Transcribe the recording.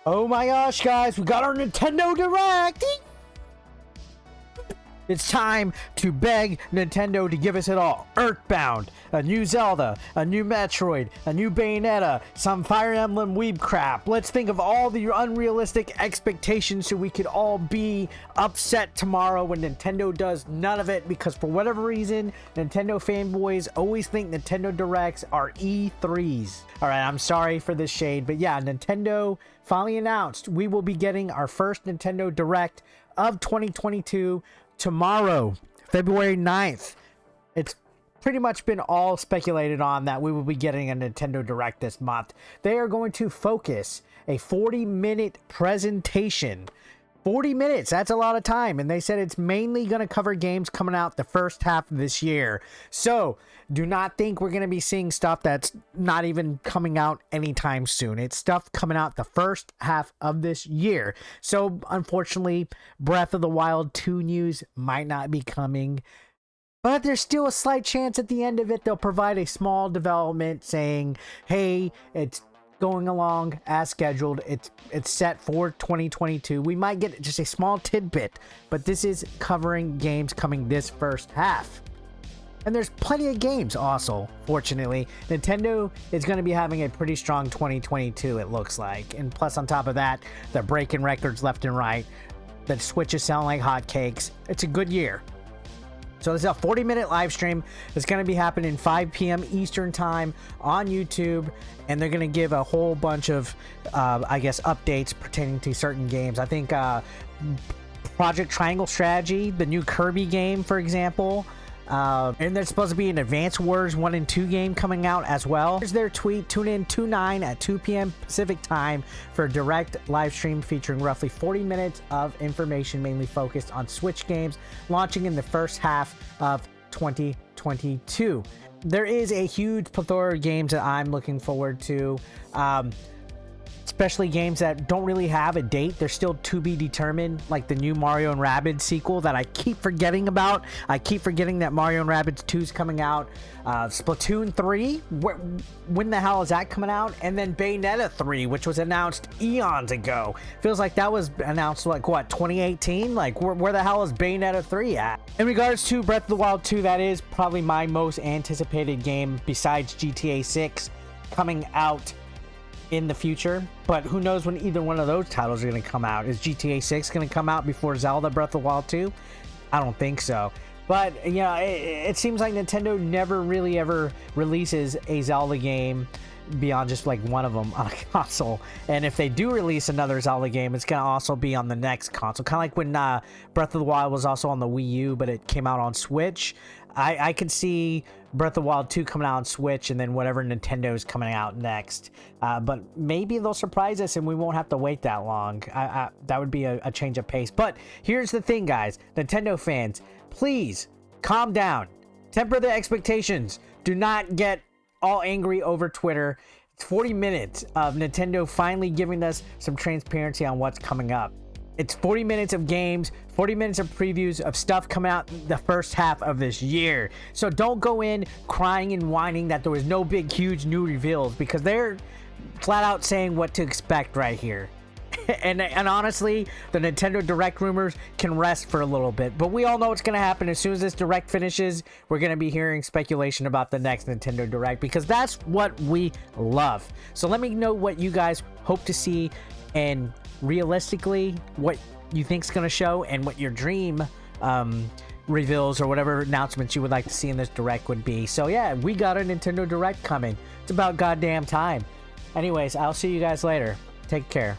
Oh my gosh, guys, we got our Nintendo Direct! It's time to beg Nintendo to give us it all. Earthbound, a new Zelda, a new Metroid, a new Bayonetta, some Fire Emblem weeb crap. Let's think of all the unrealistic expectations so we could all be upset tomorrow when Nintendo does none of it, because for whatever reason, Nintendo fanboys always think Nintendo Directs are E3s. Alright, I'm sorry for this shade, but yeah, Nintendo finally announced we will be getting our first Nintendo Direct of 2022 tomorrow, February 9th. It's pretty much been all speculated on that we will be getting a Nintendo Direct this month. They are going to focus a 40-minute presentation. 40 minutes, that's a lot of time, and they said it's mainly going to cover games coming out the first half of this year. So do not think we're going to be seeing stuff that's not even coming out anytime soon. It's stuff coming out the first half of this year. So unfortunately, Breath of the Wild 2 news might not be coming, but there's still a slight chance at the end of it they'll provide a small development saying, hey, it's going along as scheduled, it's set for 2022. We might get just a small tidbit, but this is covering games coming this first half. And there's plenty of games also, fortunately. Nintendo is going to be having a pretty strong 2022, it looks like. And plus on top of that, they're breaking records left and right. The Switch is selling like hotcakes. It's a good year. So this is a 40-minute live stream. It's going to be happening 5 p.m. Eastern time on YouTube, and they're going to give a whole bunch of, I guess, updates pertaining to certain games. I think Project Triangle Strategy, the new Kirby game, for example. And there's supposed to be an Advance Wars 1 and 2 game coming out as well. Here's their tweet. Tune in 2/9 at 2 p.m. Pacific time for a direct live stream featuring roughly 40 minutes of information mainly focused on Switch games launching in the first half of 2022. There is a huge plethora of games that I'm looking forward to. Especially games that don't really have a date. They're still to be determined, like the new Mario and Rabbids sequel that I keep forgetting about. I keep forgetting that Mario and Rabbids 2 is coming out. Splatoon 3, when the hell is that coming out? And then Bayonetta 3, which was announced eons ago. Feels like that was announced like what, 2018? Like where the hell is Bayonetta 3 at? In regards to Breath of the Wild 2, that is probably my most anticipated game besides GTA 6 coming out in the future, but who knows when either one of those titles are going to come out. Is GTA 6 going to come out before Zelda Breath of the Wild 2? I don't think so. But you know, it seems like Nintendo never really ever releases a Zelda game beyond just like one of them on a console. And if they do release another Zelda game, it's going to also be on the next console. Kind of like when Breath of the Wild was also on the Wii U, but it came out on Switch. I could see Breath of the Wild 2 coming out on Switch and then whatever Nintendo's coming out next. But maybe they'll surprise us and we won't have to wait that long. That would be a change of pace. But here's the thing, guys. Nintendo fans, please calm down. Temper the expectations. Do not get all angry over Twitter. It's 40 minutes of Nintendo finally giving us some transparency on what's coming up. It's 40 minutes of games, 40 minutes of previews of stuff coming out the first half of this year. So don't go in crying and whining that there was no big, huge new reveals, because they're flat out saying what to expect right here. and honestly, the Nintendo Direct rumors can rest for a little bit. But we all know what's going to happen. As soon as this Direct finishes, we're going to be hearing speculation about the next Nintendo Direct, because that's what we love. So let me know what you guys hope to see, and realistically what you think is going to show, and what your dream reveals or whatever announcements you would like to see in this Direct would be. So yeah, we got a Nintendo Direct coming. It's about goddamn time. Anyways, I'll see you guys later. Take care.